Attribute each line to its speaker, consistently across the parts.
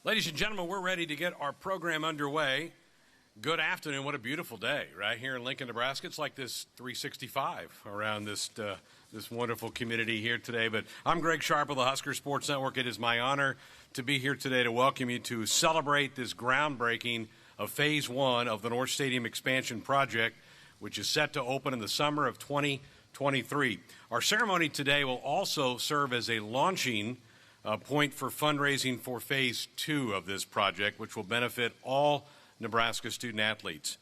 Speaker 1: Ladies and gentlemen, we're ready to get our program underway. Good afternoon. What a beautiful day right here in Lincoln, Nebraska. It's like this 365 around this wonderful community here today. But I'm Greg Sharp of the Huskers Sports Network. It is my honor to be here today to welcome you to celebrate this groundbreaking of Phase 1 of the North Stadium Expansion Project, which is set to open in the summer of 2023. Our ceremony today will also serve as a launching point for fundraising for Phase 2 of this project, which will benefit all Nebraska student athletes.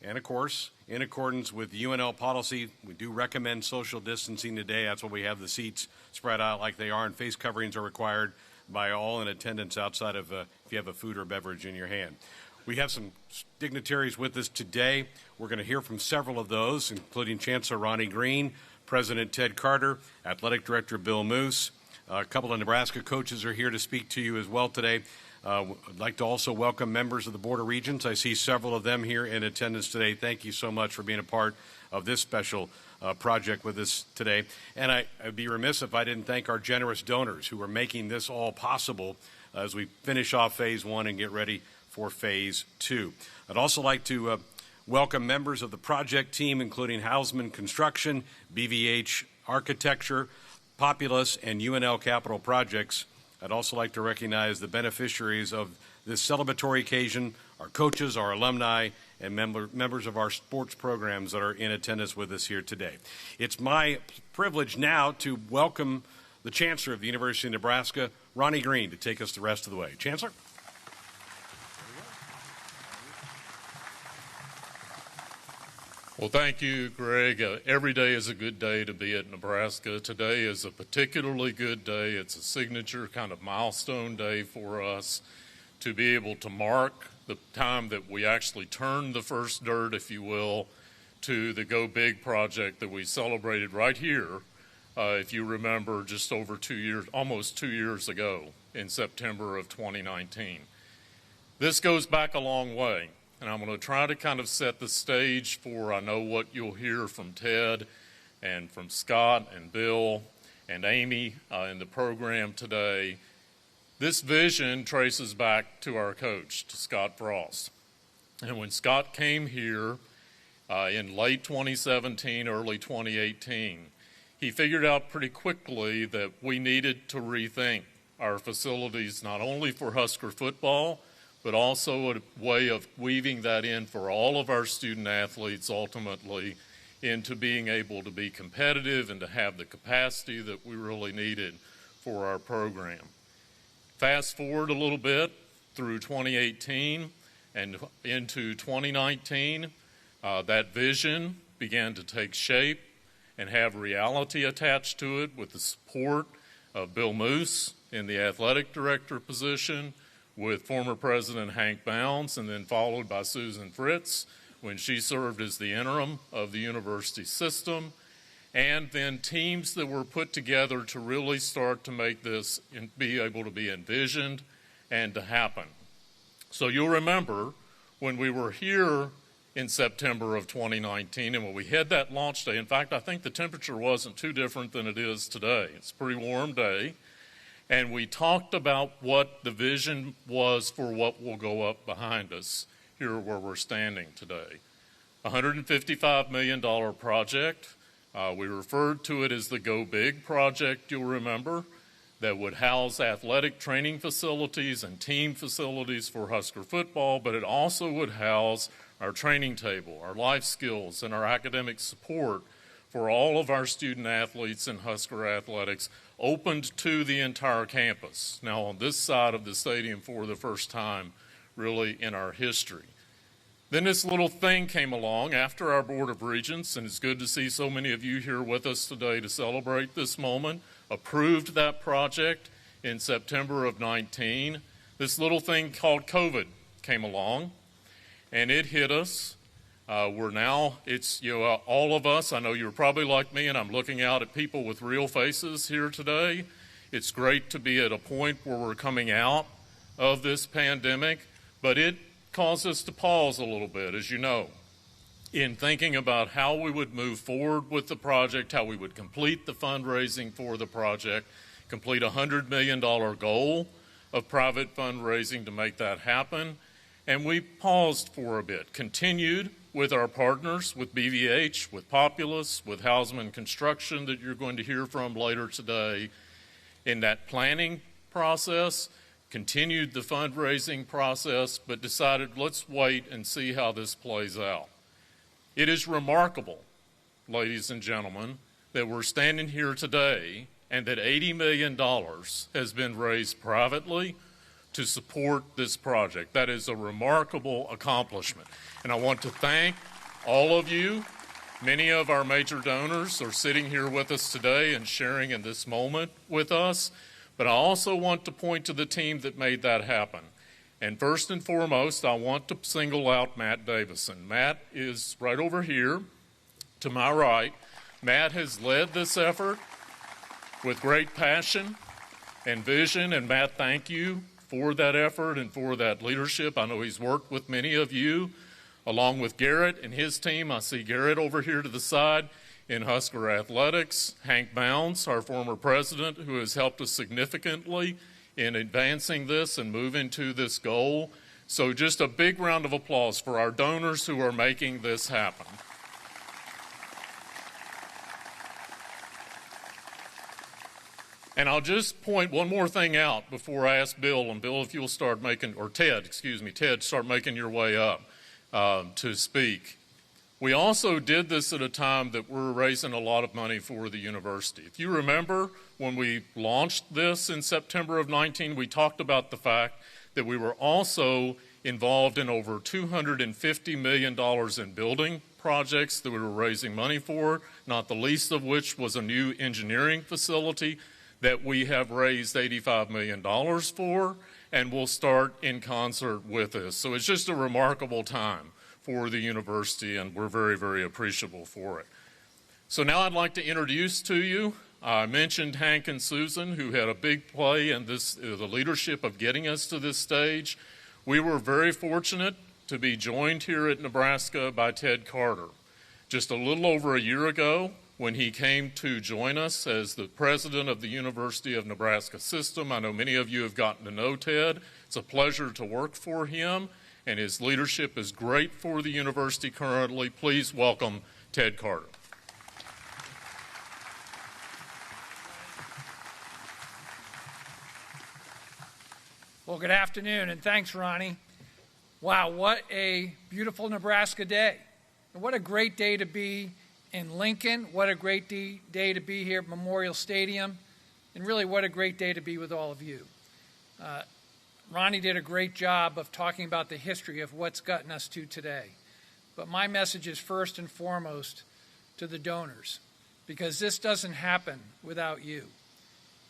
Speaker 1: And of course, in accordance with UNL policy, we do recommend social distancing today. That's why we have the seats spread out like they are, and face coverings are required by all in attendance outside of if you have a food or beverage in your hand. We have some dignitaries with us today. We're going to hear from several of those, including Chancellor Ronnie Green, President Ted Carter, Athletic Director Bill Moose. A couple of Nebraska coaches are here to speak to you as well today. I'd like to also welcome members of the Board of Regents. I see several of them here in attendance today. Thank you so much for being a part of this special project with us today. And I'd be remiss if I didn't thank our generous donors who are making this all possible as we finish off Phase 1 and get ready for Phase 2. I'd also like to welcome members of the project team, including Hausman Construction, BVH Architecture, Populous, and UNL Capital Projects. I'd also like to recognize the beneficiaries of this celebratory occasion, our coaches, our alumni, and members of our sports programs that are in attendance with us here today. It's my privilege now to welcome the Chancellor of the University of Nebraska, Ronnie Green, to take us the rest of the way. Chancellor?
Speaker 2: Well, thank you, Greg. Every day is a good day to be at Nebraska. Today is a particularly good day. It's a signature kind of milestone day for us to be able to mark the time that we actually turned the first dirt, if you will, to the Go Big project that we celebrated right here, if you remember, just over 2 years, almost 2 years ago in September of 2019. This goes back a long way. And I'm going to try to kind of set the stage for, I know, what you'll hear from Ted and from Scott and Bill and Amy in the program today. This vision traces back to our coach, to Scott Frost. And when Scott came here in late 2017, early 2018, he figured out pretty quickly that we needed to rethink our facilities, not only for Husker football, but also a way of weaving that in for all of our student athletes ultimately into being able to be competitive and to have the capacity that we really needed for our program. Fast forward a little bit through 2018 and into 2019, that vision began to take shape and have reality attached to it with the support of Bill Moose in the athletic director position, with former President Hank Bounds, and then followed by Susan Fritz when she served as the interim of the university system, and then teams that were put together to really start to make this and be able to be envisioned and to happen. So you'll remember when we were here in September of 2019 and when we had that launch day, in fact, I think the temperature wasn't too different than it is today. It's a pretty warm day. And we talked about what the vision was for what will go up behind us here where we're standing today. $155 million project. We referred to it as the Go Big project, you'll remember, that would house athletic training facilities and team facilities for Husker football, but it also would house our training table, our life skills, and our academic support for all of our student athletes in Husker athletics, opened to the entire campus. Now on this side of the stadium for the first time really in our history. Then this little thing came along after our Board of Regents, and it's good to see so many of you here with us today to celebrate this moment, approved that project in September of 19. This little thing called COVID came along, and it hit us. We're now, it's, all of us, I know you're probably like me, and I'm looking out at people with real faces here today. It's great to be at a point where we're coming out of this pandemic, but it caused us to pause a little bit, as you know, in thinking about how we would move forward with the project, how we would complete the fundraising for the project, complete a $100 million goal of private fundraising to make that happen. And we paused for a bit, continued with our partners, with BVH, with Populous, with Hausman Construction that you're going to hear from later today in that planning process, continued the fundraising process, but decided let's wait and see how this plays out. It is remarkable, ladies and gentlemen, that we're standing here today and that $80 million has been raised privately to support this project. That is a remarkable accomplishment. And I want to thank all of you. Many of our major donors are sitting here with us today and sharing in this moment with us. But I also want to point to the team that made that happen. And first and foremost, I want to single out Matt Davison. Matt is right over here to my right. Matt has led this effort with great passion and vision. And Matt, thank you for that effort and for that leadership. I know he's worked with many of you, along with Garrett and his team. I see Garrett over here to the side in Husker Athletics. Hank Bounds, our former president, who has helped us significantly in advancing this and moving to this goal. So just a big round of applause for our donors who are making this happen. And I'll just point one more thing out before I ask Bill, and Bill, if you'll start making, or Ted, start making your way up to speak. We also did this at a time that we're raising a lot of money for the university. If you remember, when we launched this in September of 19, we talked about the fact that we were also involved in over $250 million in building projects that we were raising money for, not the least of which was a new engineering facility that we have raised $85 million for and will start in concert with this. So it's just a remarkable time for the university, and we're very, very appreciable for it. So now I'd like to introduce to you, I mentioned Hank and Susan, who had a big play in this, the leadership of getting us to this stage. We were very fortunate to be joined here at Nebraska by Ted Carter. Just a little over a year ago, when he came to join us as the president of the University of Nebraska system. I know many of you have gotten to know Ted. It's a pleasure to work for him, and his leadership is great for the university currently. Please welcome Ted Carter.
Speaker 3: Well, good afternoon, and thanks, Ronnie. Wow, what a beautiful Nebraska day. And what a great day to be in Lincoln. What a great day to be here at Memorial Stadium. And really, what a great day to be with all of you. Ronnie did a great job of talking about the history of what's gotten us to today. But my message is first and foremost to the donors, because this doesn't happen without you.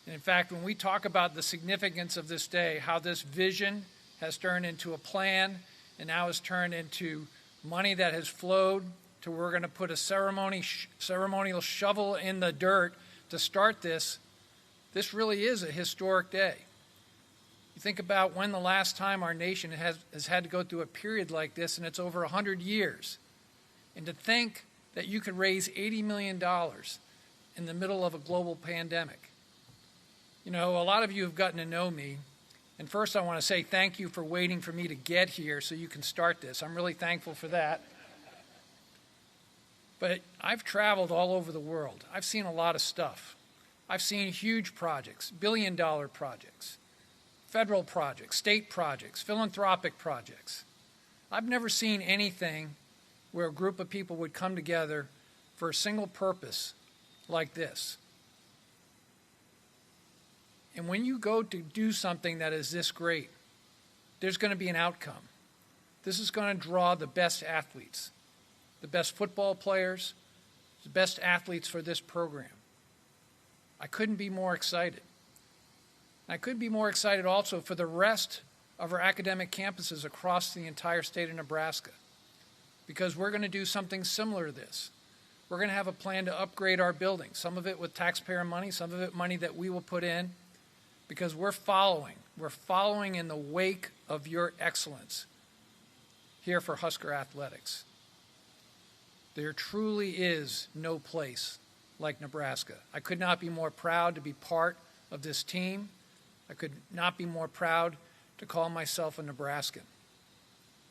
Speaker 3: And in fact, when we talk about the significance of this day, how this vision has turned into a plan and now has turned into money that has flowed to we're going to put a ceremonial shovel in the dirt to start this, this really is a historic day. You think about when the last time our nation has had to go through a period like this, and it's over 100 years. And to think that you could raise $80 million in the middle of a global pandemic. You know, a lot of you have gotten to know me, and first I want to say thank you for waiting for me to get here so you can start this. I'm really thankful for that. But I've traveled all over the world. I've seen a lot of stuff. I've seen huge projects, billion-dollar projects, federal projects, state projects, philanthropic projects. I've never seen anything where a group of people would come together for a single purpose like this. And when you go to do something that is this great, there's going to be an outcome. This is going to draw the best athletes, the best football players, the best athletes for this program. I couldn't be more excited. I couldn't be more excited also for the rest of our academic campuses across the entire state of Nebraska, because we're going to do something similar to this. We're going to have a plan to upgrade our buildings, some of it with taxpayer money, some of it money that we will put in, because we're following in the wake of your excellence here for Husker Athletics. There truly is no place like Nebraska. I could not be more proud to be part of this team, I could not be more proud to call myself a Nebraskan.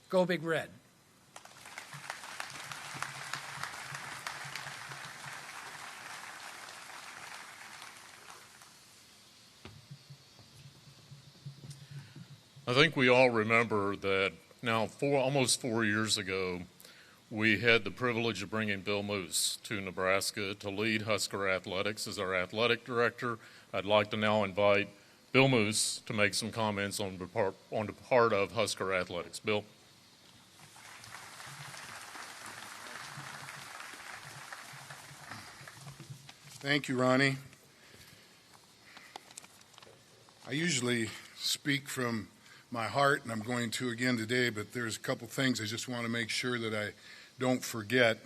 Speaker 3: Go Big Red.
Speaker 2: I think we all remember that now almost 4 years ago, we had the privilege of bringing Bill Moose to Nebraska to lead Husker Athletics as our athletic director. I'd like to now invite Bill Moose to make some comments on the part of Husker Athletics. Bill.
Speaker 4: Thank you, Ronnie. I usually speak from my heart, and I'm going to again today, but there's a couple things I just want to make sure that I don't forget.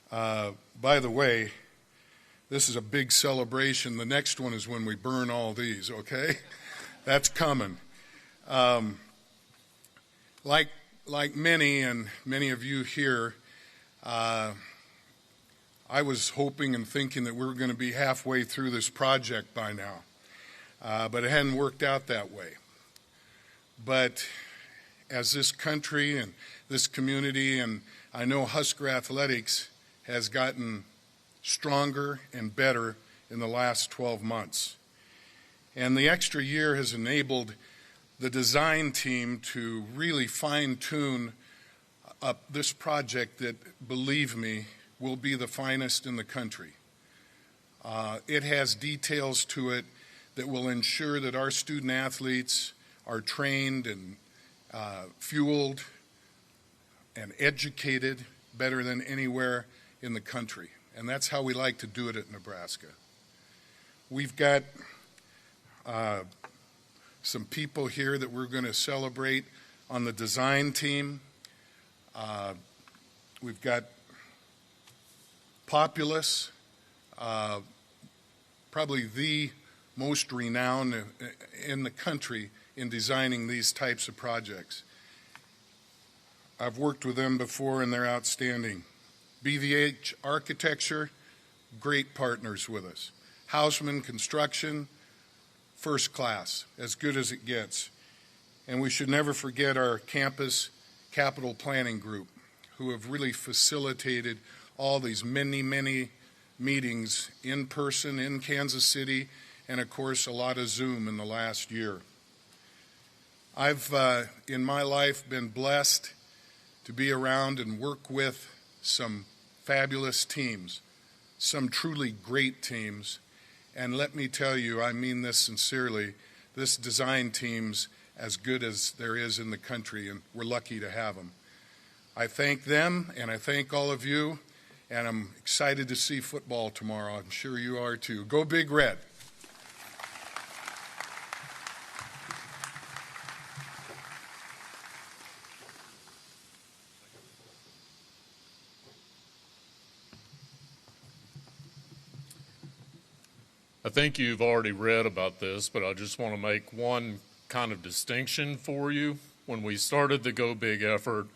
Speaker 4: By the way, this is a big celebration. The next one is when we burn all these, okay? That's coming. Like many, and many of you here, I was hoping and thinking that we were going to be halfway through this project by now, but it hadn't worked out that way. But as this country and this community, and I know Husker Athletics has gotten stronger and better in the last 12 months. And the extra year has enabled the design team to really fine-tune up this project that, believe me, will be the finest in the country. It has details to it that will ensure that our student athletes are trained and fueled and educated better than anywhere in the country. And that's how we like to do it at Nebraska. We've got some people here that we're going to celebrate on the design team. We've got Populous, probably the most renowned in the country in designing these types of projects. I've worked with them before and they're outstanding. BVH Architecture, great partners with us. Houseman Construction, first class, as good as it gets. And we should never forget our campus capital planning group, who have really facilitated all these many meetings in person in Kansas City, and of course a lot of Zoom in the last year. I've, in my life, been blessed to be around and work with some fabulous teams, some truly great teams. And let me tell you, I mean this sincerely, this design team's as good as there is in the country, and we're lucky to have them. I thank them, and I thank all of you, and I'm excited to see football tomorrow. I'm sure you are too. Go Big Red.
Speaker 2: I think you've already read about this, but I just want to make one kind of distinction for you. When we started the Go Big effort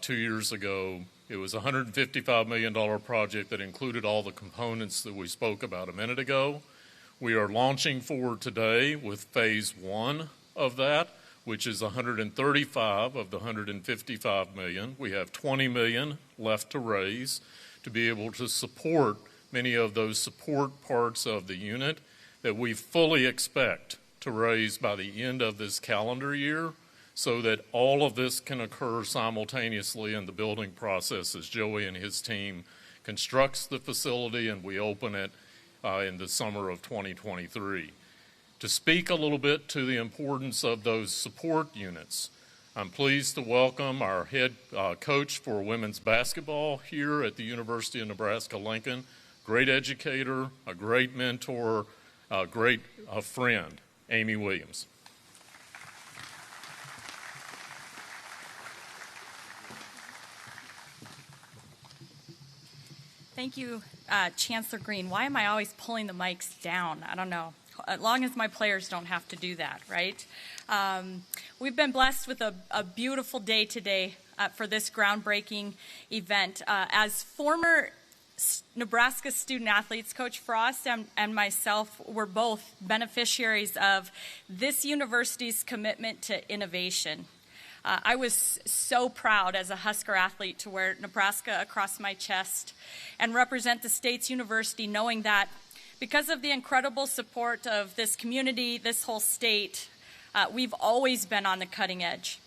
Speaker 2: 2 years ago, it was a $155 million project that included all the components that we spoke about a minute ago. We are launching forward today with phase one of that, which is 135 of the 155 million. We have 20 million left to raise to be able to support many of those support parts of the unit that we fully expect to raise by the end of this calendar year, so that all of this can occur simultaneously in the building process as Joey and his team constructs the facility and we open it in the summer of 2023. To speak a little bit to the importance of those support units, I'm pleased to welcome our head coach for women's basketball here at the University of Nebraska-Lincoln, great educator, a great mentor, a great friend, Amy Williams.
Speaker 5: Thank you, Chancellor Green. Why am I always pulling the mics down? I don't know. As long as my players don't have to do that, right? We've been blessed with a beautiful day today for this groundbreaking event. As former Nebraska student athletes, Coach Frost and myself, were both beneficiaries of this university's commitment to innovation. I was so proud as a Husker athlete to wear Nebraska across my chest and represent the state's university, knowing that because of the incredible support of this community, this whole state, we've always been on the cutting edge.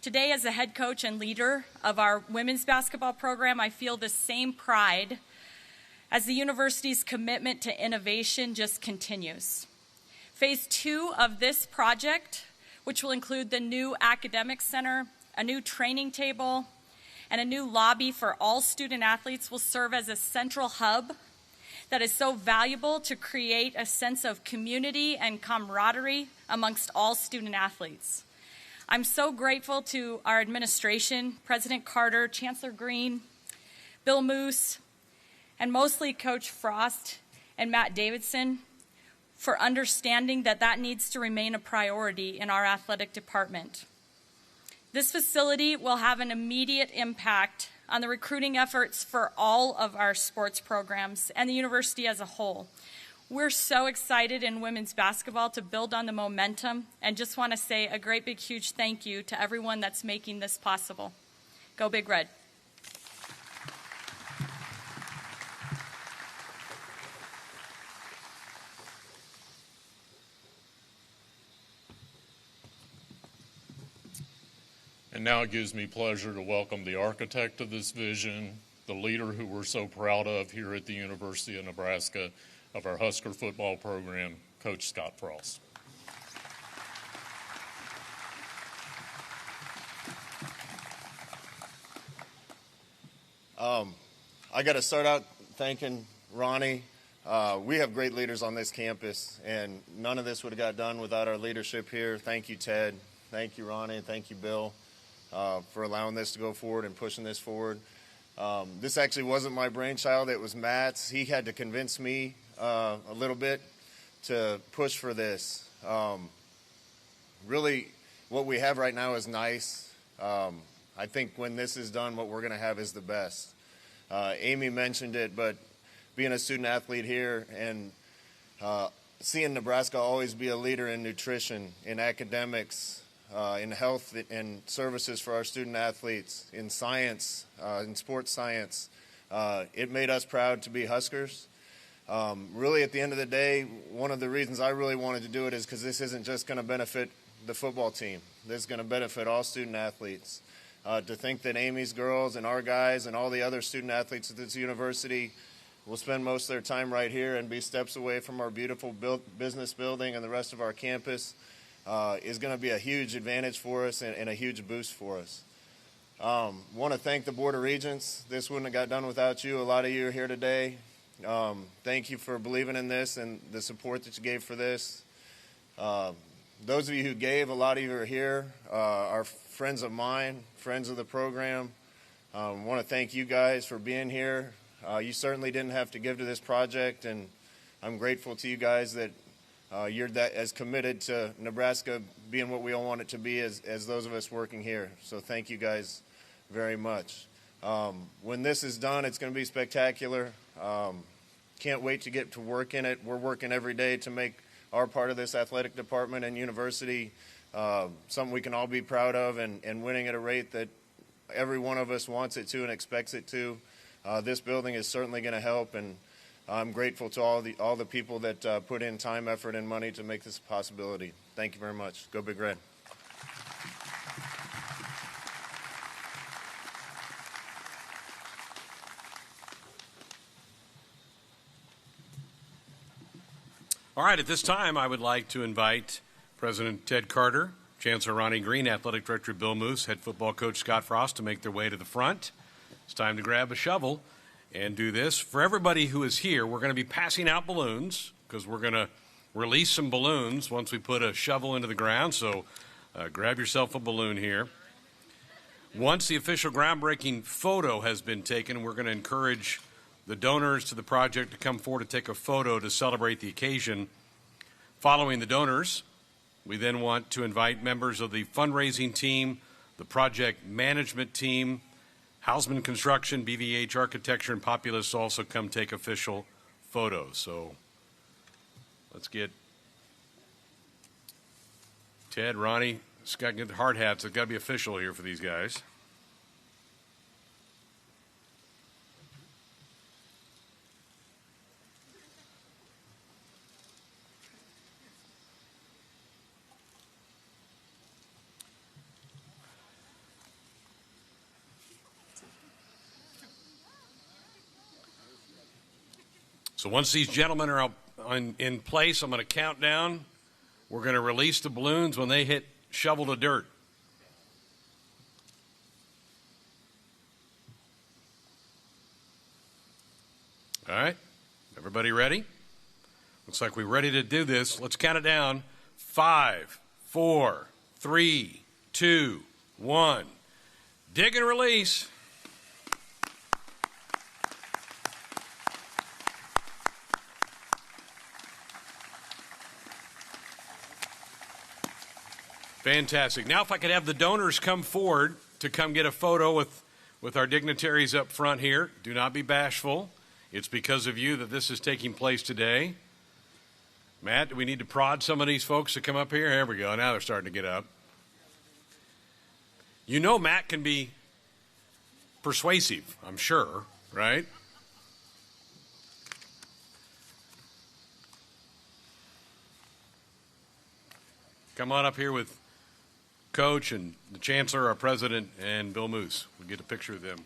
Speaker 5: Today, as the head coach and leader of our women's basketball program, I feel the same pride as the university's commitment to innovation just continues. Phase 2 of this project, which will include the new academic center, a new training table, and a new lobby for all student athletes, will serve as a central hub that is so valuable to create a sense of community and camaraderie amongst all student athletes. I'm so grateful to our administration, President Carter, Chancellor Green, Bill Moose, and mostly Coach Frost and Matt Davidson, for understanding that that needs to remain a priority in our athletic department. This facility will have an immediate impact on the recruiting efforts for all of our sports programs and the university as a whole. We're so excited in women's basketball to build on the momentum, and just want to say a great big huge thank you to everyone that's making this possible. Go Big Red.
Speaker 2: And now it gives me pleasure to welcome the architect of this vision, the leader who we're so proud of here at the University of Nebraska, of our Husker football program, Coach Scott Frost.
Speaker 6: I got to start out thanking Ronnie. We have great leaders on this campus, and none of this would have got done without our leadership here. Thank you, Ted. Thank you, Ronnie. And thank you, Bill, for allowing this to go forward and pushing this forward. This actually wasn't my brainchild. It was Matt's. He had to convince me a little bit to push for this. Really, what we have right now is nice. I think when this is done, what we're going to have is the best. Amy mentioned it, but being a student athlete here and seeing Nebraska always be a leader in nutrition, in academics, in health and services for our student athletes, in science, in sports science, it made us proud to be Huskers. Really, at the end of the day, one of the reasons I really wanted to do it is because this isn't just going to benefit the football team. This is going to benefit all student athletes. To think that Amy's girls and our guys and all the other student athletes at this university will spend most of their time right here and be steps away from our beautiful business building and the rest of our campus is going to be a huge advantage for us and a huge boost for us. Want to thank the Board of Regents. This wouldn't have got done without you. A lot of you are here today. Thank you for believing in this and the support that you gave for this. Those of you who gave, a lot of you are here, are friends of mine, friends of the program. Want to thank you guys for being here. You certainly didn't have to give to this project, and I'm grateful to you guys that you're that as committed to Nebraska being what we all want it to be as those of us working here. So thank you guys very much. When this is done, it's going to be spectacular. Can't wait to get to work in it. We're working every day to make our part of this athletic department and university something we can all be proud of, and winning at a rate that every one of us wants it to and expects it to. This building is certainly going to help, and I'm grateful to all the people that put in time, effort, and money to make this a possibility. Thank you very much. Go Big Red.
Speaker 1: All right, at this time, I would like to invite President Ted Carter, Chancellor Ronnie Green, Athletic Director Bill Moose, Head Football Coach Scott Frost to make their way to the front. It's time to grab a shovel and do this. For everybody who is here, we're going to be passing out balloons because we're going to release some balloons once we put a shovel into the ground. So grab yourself a balloon here. Once the official groundbreaking photo has been taken, we're going to encourage the donors to the project to come forward to take a photo to celebrate the occasion. Following the donors, we then want to invite members of the fundraising team, the project management team, Hausman Construction, BVH Architecture, and Populous also come take official photos. So let's get Ted, Ronnie, Scott, get the hard hats. It's got to be official here for these guys. So once these gentlemen are in place, I'm going to count down. We're going to release the balloons when they hit shovel to dirt. All right, everybody ready? Looks like we're ready to do this. Let's count it down. 5, 4, 3, 2, 1. Dig and release. Fantastic. Now if I could have the donors come forward to come get a photo with our dignitaries up front here. Do not be bashful. It's because of you that this is taking place today. Matt, do we need to prod some of these folks to come up here? There we go. Now they're starting to get up. You know Matt can be persuasive, I'm sure, right? Come on up here with Coach and the Chancellor, our President, and Bill Moose. We'll get a picture of them.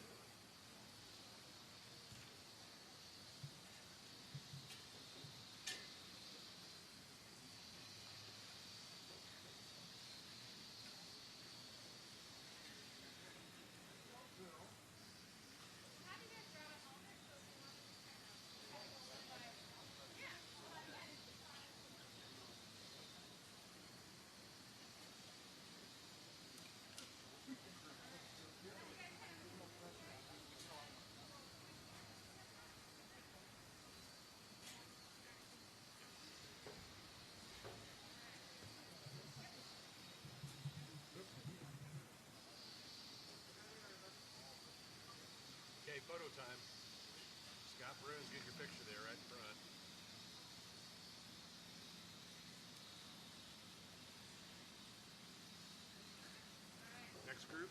Speaker 1: Photo time. Scott Bruins, get your picture there right in front. Next group.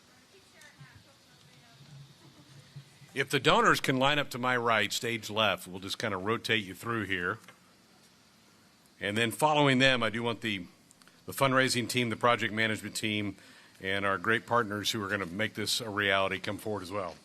Speaker 1: If the donors can line up to my right, stage left, we'll just kind of rotate you through here. And then following them, I do want the fundraising team, the project management team, and our great partners who are going to make this a reality come forward as well.